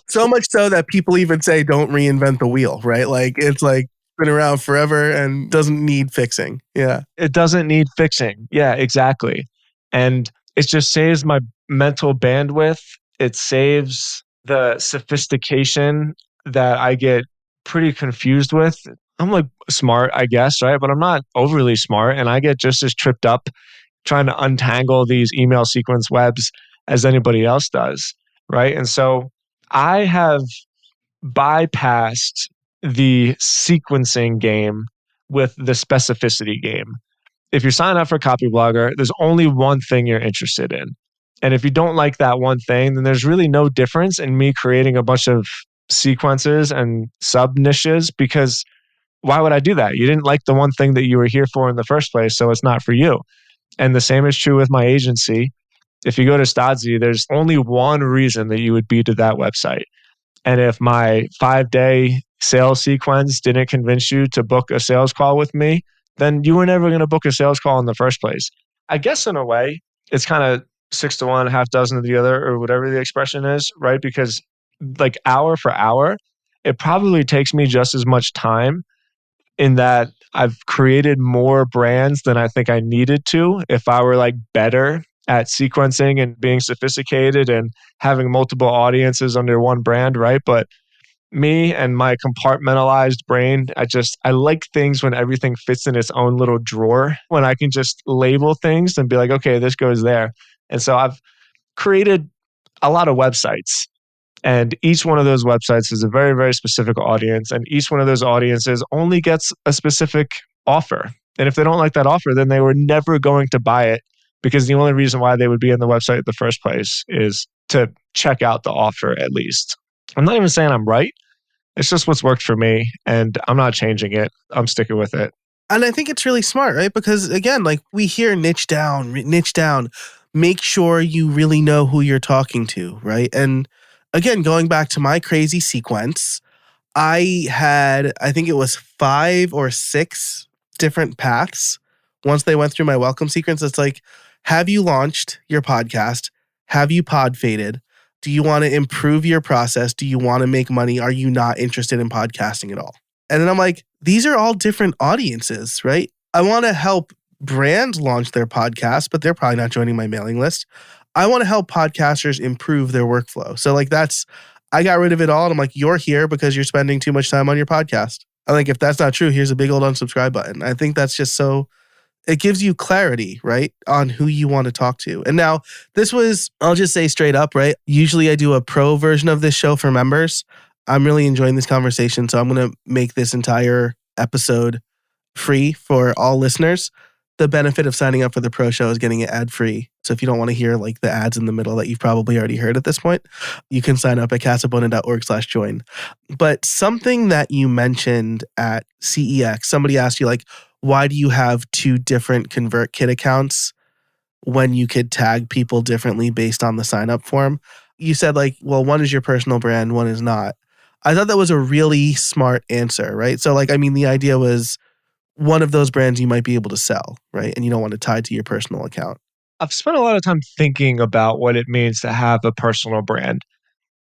So much so that people even say don't reinvent the wheel, right? Like it's like been around forever and doesn't need fixing. Yeah. it doesn't need fixing. Yeah, exactly. And it just saves my mental bandwidth. It saves the sophistication that I get pretty confused with. I'm like smart, I guess, right? But I'm not overly smart. And I get just as tripped up trying to untangle these email sequence webs as anybody else does, right? And so I have bypassed the sequencing game with the specificity game. If you sign up for Copyblogger, there's only one thing you're interested in. And if you don't like that one thing, then there's really no difference in me creating a bunch of sequences and sub niches because why would I do that? You didn't like the one thing that you were here for in the first place, so it's not for you. And the same is true with my agency. If you go to Stodzy, there's only one reason that you would be to that website. And if my 5-day sales sequence didn't convince you to book a sales call with me, then you were never going to book a sales call in the first place. I guess in a way, it's kind of 6 to 1, half dozen of the other, or whatever the expression is, right? Because like hour for hour, it probably takes me just as much time in that I've created more brands than I think I needed to if I were like better at sequencing and being sophisticated and having multiple audiences under one brand, right? But me and my compartmentalized brain, I like things when everything fits in its own little drawer, when I can just label things and be like, okay, this goes there. And so I've created a lot of websites. And each one of those websites is a very, very specific audience. And each one of those audiences only gets a specific offer. And if they don't like that offer, then they were never going to buy it because the only reason why they would be on the website in the first place is to check out the offer at least. I'm not even saying I'm right. It's just what's worked for me. And I'm not changing it. I'm sticking with it. And I think it's really smart, right? Because again, like we hear niche down, niche down. Make sure you really know who you're talking to, right? And again, going back to my crazy sequence, I think it was 5 or 6 different paths. Once they went through my welcome sequence, it's like, have you launched your podcast? Have you pod faded? Do you want to improve your process? Do you want to make money? Are you not interested in podcasting at all? And then I'm like, these are all different audiences, right? I want to help brands launch their podcasts, but they're probably not joining my mailing list. I want to help podcasters improve their workflow. So like I got rid of it all. And I'm like, you're here because you're spending too much time on your podcast. I think if that's not true, here's a big old unsubscribe button. I think that's just so, it gives you clarity, right, on who you want to talk to. And now I'll just say straight up, right? Usually I do a pro version of this show for members. I'm really enjoying this conversation. So I'm going to make this entire episode free for all listeners. The benefit of signing up for the pro show is getting it ad free. So if you don't want to hear like the ads in the middle that you've probably already heard at this point, you can sign up at casabona.org/join. But something that you mentioned at CEX, somebody asked you like, why do you have 2 different ConvertKit accounts when you could tag people differently based on the sign up form? You said like, well, one is your personal brand, one is not. I thought that was a really smart answer, right? So like, I mean, the idea was one of those brands you might be able to sell, right? And you don't want to tie to your personal account. I've spent a lot of time thinking about what it means to have a personal brand.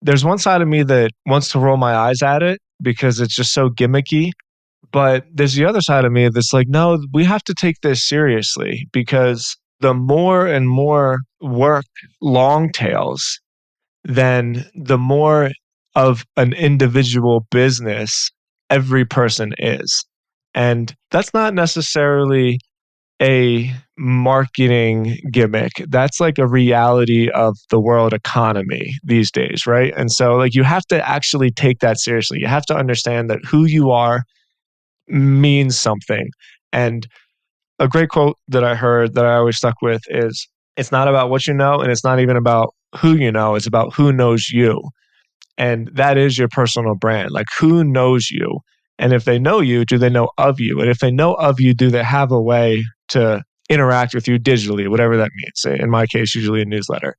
There's one side of me that wants to roll my eyes at it because it's just so gimmicky. But there's the other side of me that's like, no, we have to take this seriously because the more and more work long tails, then the more of an individual business every person is. And that's not necessarily a marketing gimmick. That's like a reality of the world economy these days, right? And so like you have to actually take that seriously. You have to understand that who you are means something. And a great quote that I heard that I always stuck with is It's not about what you know, and it's not even about who you know. It's about who knows you. And that is your personal brand. Like, who knows you? And if they know you, do they know of you? And if they know of you, do they have a way to interact with you digitally, whatever that means? In my case, usually a newsletter.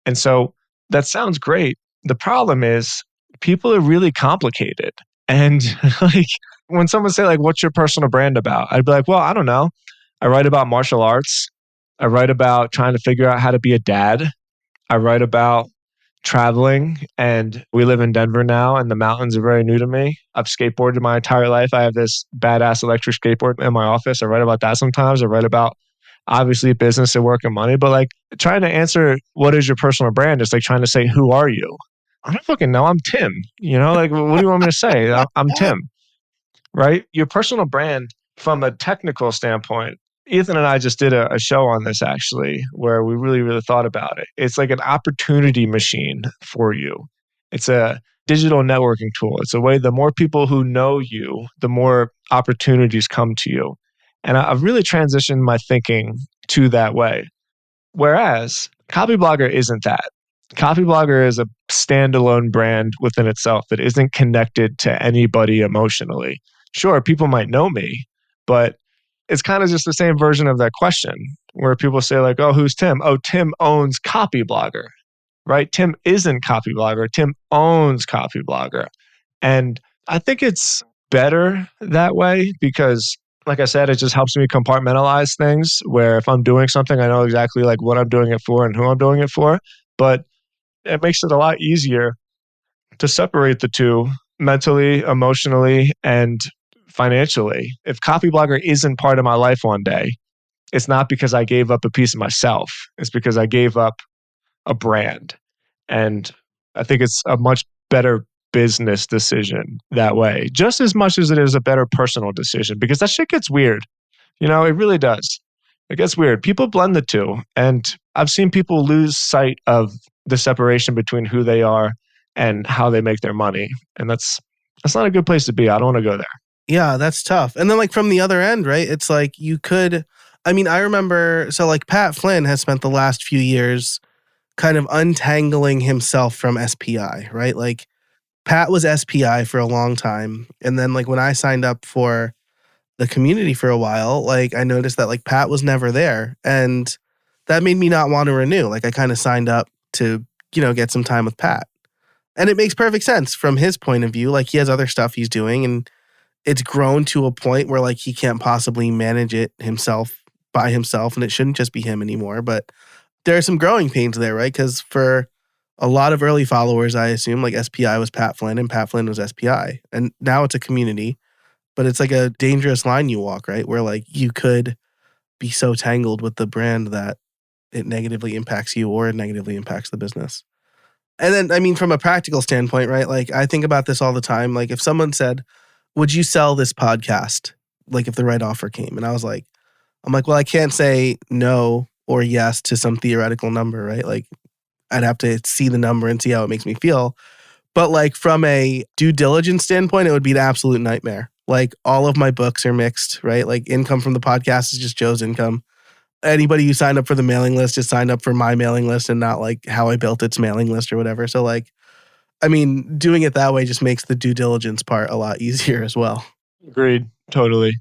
And so that sounds great. The problem is people are really complicated. And like when someone say like, what's your personal brand about? I'd be like, well, I don't know. I write about martial arts. I write about trying to figure out how to be a dad. I write about traveling, and we live in Denver now, and the mountains are very new to me. I've skateboarded my entire life. I have this badass electric skateboard in my office. I write about that sometimes. I write about obviously business and work and money, but like trying to answer what is your personal brand is like trying to say, who are you? I don't fucking know. I'm Tim. Like, what do you want me to say? I'm Tim, right? Your personal brand from a technical standpoint. Ethan and I just did a show on this actually, where we really, really thought about it. It's like an opportunity machine for you. It's a digital networking tool. It's a way the more people who know you, the more opportunities come to you. And I've really transitioned my thinking to that way. Whereas Copyblogger isn't that. Copyblogger is a standalone brand within itself that isn't connected to anybody emotionally. Sure, people might know me, but it's kind of just the same version of that question where people say like, oh, who's Tim? Oh, Tim owns Copyblogger, right? Tim isn't Copyblogger. Tim owns Copyblogger. And I think it's better that way because, like I said, it just helps me compartmentalize things where if I'm doing something, I know exactly like what I'm doing it for and who I'm doing it for. But it makes it a lot easier to separate the two mentally, emotionally, and financially. If Copyblogger isn't part of my life one day, it's not because I gave up a piece of myself. It's because I gave up a brand. And I think it's a much better business decision that way, just as much as it is a better personal decision, because that shit gets weird. It really does. It gets weird. People blend the two. And I've seen people lose sight of the separation between who they are and how they make their money. And that's not a good place to be. I don't want to go there. Yeah, that's tough. And then like from the other end, right? It's like I remember, so like Pat Flynn has spent the last few years kind of untangling himself from SPI, right? Like Pat was SPI for a long time. And then like when I signed up for the community for a while, like I noticed that like Pat was never there. And that made me not want to renew. Like I kind of signed up to, get some time with Pat. And it makes perfect sense from his point of view. Like he has other stuff he's doing and it's grown to a point where like he can't possibly manage it himself by himself. And it shouldn't just be him anymore. But there are some growing pains there, right? Because for a lot of early followers, I assume like SPI was Pat Flynn and Pat Flynn was SPI. And now it's a community, but it's like a dangerous line you walk, right? Where like you could be so tangled with the brand that it negatively impacts you or it negatively impacts the business. And then, I mean, from a practical standpoint, right? Like I think about this all the time. Like if someone said, would you sell this podcast? Like if the right offer came. And I'm like, well, I can't say no or yes to some theoretical number, right? Like I'd have to see the number and see how it makes me feel. But like from a due diligence standpoint, it would be an absolute nightmare. Like all of my books are mixed, right? Like income from the podcast is just Joe's income. Anybody who signed up for the mailing list just signed up for my mailing list and not like how I built its mailing list or whatever. So like, I mean, doing it that way just makes the due diligence part a lot easier as well. Agreed. Totally.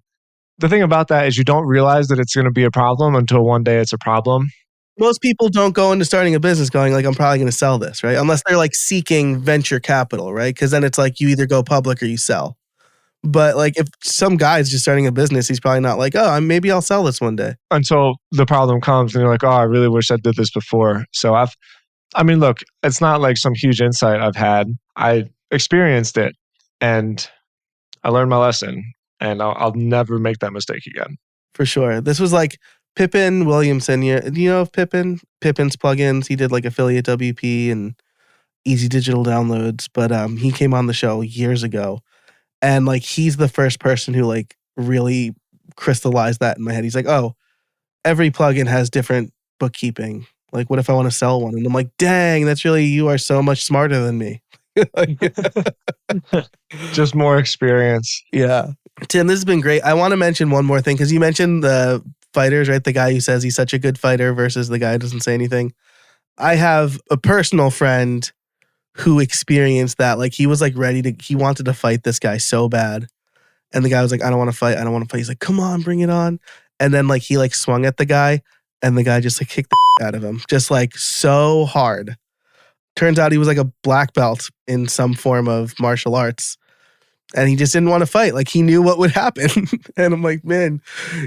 The thing about that is you don't realize that it's going to be a problem until one day it's a problem. Most people don't go into starting a business going like, I'm probably going to sell this, right? Unless they're like seeking venture capital, right? Because then it's like you either go public or you sell. But like if some guy's just starting a business, he's probably not like, oh, maybe I'll sell this one day. Until the problem comes and you're like, oh, I really wish I did this before. So look, it's not like some huge insight I've had. I experienced it and I learned my lesson and I'll never make that mistake again. For sure. This was like Pippin Williamson. Do you know of Pippin? Pippin's plugins. He did like affiliate WP and easy digital downloads. But he came on the show years ago. And like he's the first person who like really crystallized that in my head. He's like, oh, every plugin has different bookkeeping. Like, what if I want to sell one? And I'm like, dang, you are so much smarter than me. Just more experience. Yeah. Tim, this has been great. I want to mention one more thing because you mentioned the fighters, right? The guy who says he's such a good fighter versus the guy who doesn't say anything. I have a personal friend who experienced that. Like, he was like he wanted to fight this guy so bad. And the guy was like, I don't want to fight. I don't want to fight. He's like, come on, bring it on. And then like he like swung at the guy and the guy just like kicked the out of him. Just like so hard. Turns out he was like a black belt in some form of martial arts. And he just didn't want to fight. Like, he knew what would happen. And I'm like, man,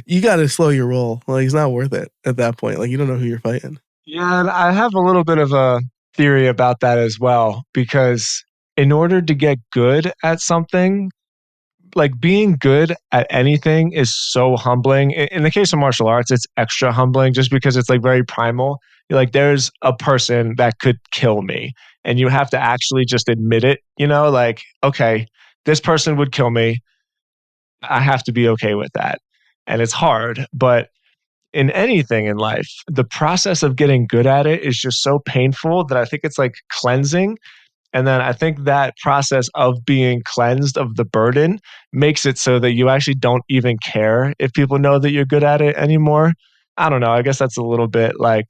you got to slow your roll. Like, it's not worth it at that point. Like, you don't know who you're fighting. Yeah, and I have a little bit of a theory about that as well, because in order to get good at something, like being good at anything is so humbling. In the case of martial arts, it's extra humbling just because it's like very primal. You're like, there's a person that could kill me, and you have to actually just admit it, like, okay, this person would kill me. I have to be okay with that. And it's hard, but in anything in life, the process of getting good at it is just so painful that I think it's like cleansing. And then I think that process of being cleansed of the burden makes it so that you actually don't even care if people know that you're good at it anymore. I don't know. I guess that's a little bit like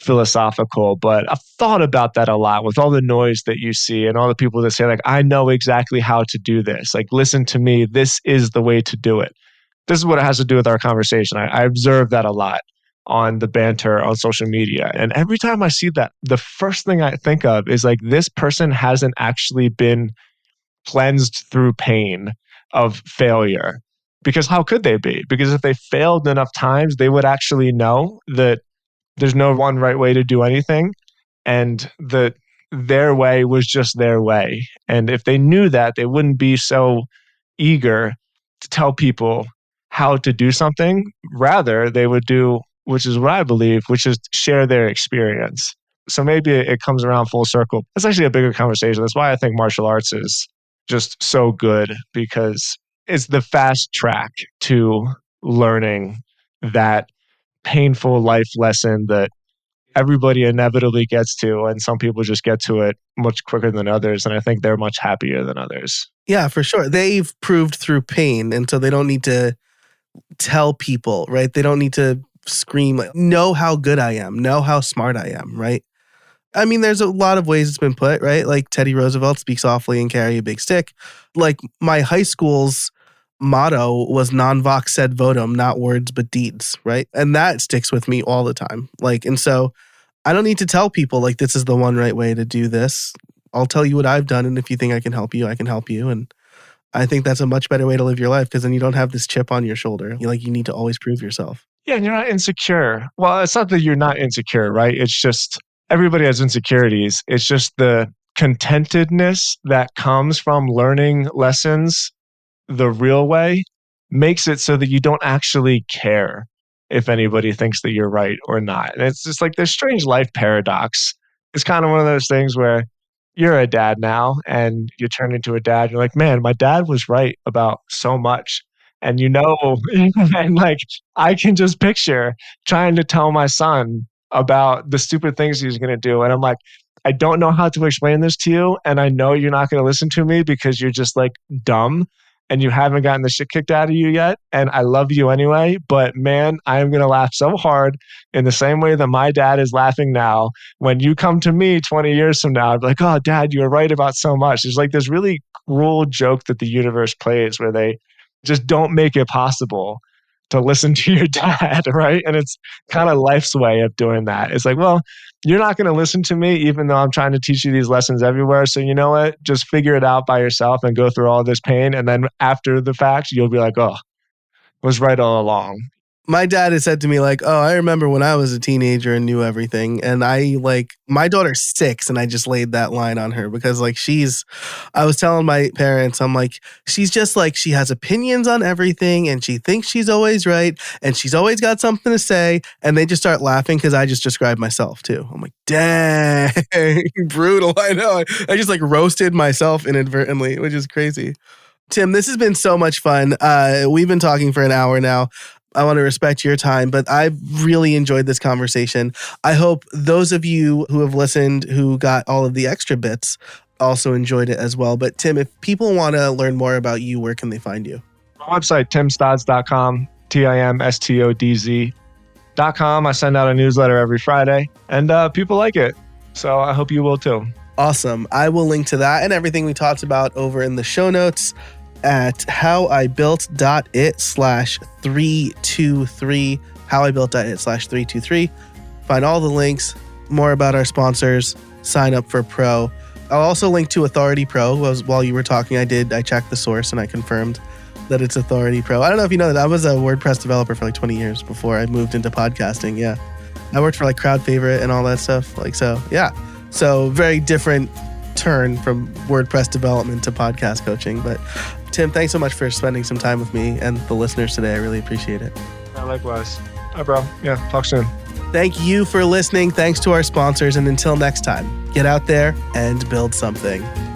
philosophical, but I've thought about that a lot with all the noise that you see and all the people that say, like, I know exactly how to do this. Like, listen to me. This is the way to do it. This is what it has to do with our conversation. I observe that a lot on the banter on social media. And every time I see that, the first thing I think of is like, this person hasn't actually been cleansed through pain of failure. Because how could they be? Because if they failed enough times, they would actually know that there's no one right way to do anything. And that their way was just their way. And if they knew that, they wouldn't be so eager to tell people how to do something. Rather, they would do, which is what I believe, which is share their experience. So maybe it comes around full circle. That's actually a bigger conversation. That's why I think martial arts is just so good, because it's the fast track to learning that painful life lesson that everybody inevitably gets to, and some people just get to it much quicker than others, and I think they're much happier than others. Yeah, for sure. They've proved through pain, and so they don't need to tell people, right? They don't need to scream, like, know how good I am, know how smart I am, right? I mean, there's a lot of ways it's been put, right? Like Teddy Roosevelt, speak softly and carry a big stick. Like my high school's motto was non vox sed votum, not words but deeds, right? And that sticks with me all the time. Like, and so I don't need to tell people like this is the one right way to do this. I'll tell you what I've done, and if you think I can help you, I can help you. And I think that's a much better way to live your life, because then you don't have this chip on your shoulder. You need to always prove yourself. Yeah, and you're not insecure. Well, it's not that you're not insecure, right? It's just everybody has insecurities. It's just the contentedness that comes from learning lessons the real way makes it so that you don't actually care if anybody thinks that you're right or not. And it's just like this strange life paradox. It's kind of one of those things where you're a dad now and you turn into a dad. You're like, man, my dad was right about so much. And and like, I can just picture trying to tell my son about the stupid things he's going to do. And I'm like, I don't know how to explain this to you. And I know you're not going to listen to me because you're just like dumb and you haven't gotten the shit kicked out of you yet. And I love you anyway. But man, I am going to laugh so hard in the same way that my dad is laughing now. When you come to me 20 years from now, I'd be like, oh, Dad, you were right about so much. There's like this really cruel joke that the universe plays where they just don't make it possible to listen to your dad, right? And it's kind of life's way of doing that. It's like, well, you're not going to listen to me, even though I'm trying to teach you these lessons everywhere. So you know what? Just figure it out by yourself and go through all this pain. And then after the fact, you'll be like, oh, I was right all along. My dad has said to me, like, oh, I remember when I was a teenager and knew everything. And my daughter's 6, and I just laid that line on her because, like, I was telling my parents, I'm like, she's just like, she has opinions on everything and she thinks she's always right and she's always got something to say. And they just start laughing because I just described myself too. I'm like, dang, brutal. I know. I just like roasted myself inadvertently, which is crazy. Tim, this has been so much fun. We've been talking for an hour now. I want to respect your time, but I've really enjoyed this conversation. I hope those of you who have listened, who got all of the extra bits, also enjoyed it as well. But Tim, if people want to learn more about you, where can they find you? My website, timstodds.com, TIMSTODZ. I send out a newsletter every Friday, and people like it. So I hope you will too. Awesome. I will link to that and everything we talked about over in the show notes at howibuilt.it/323. howibuilt.it/323. Find all the links, more about our sponsors, sign up for Pro. I'll also link to Authority Pro. While you were talking, I checked the source and I confirmed that it's Authority Pro. I don't know if you know that I was a WordPress developer for like 20 years before I moved into podcasting. Yeah. I worked for like Crowd Favorite and all that stuff. So very different turn from WordPress development to podcast coaching. But Tim, thanks so much for spending some time with me and the listeners today. I really appreciate it. Yeah, likewise. All right, bro. Yeah, talk soon. Thank you for listening. Thanks to our sponsors. And until next time, get out there and build something.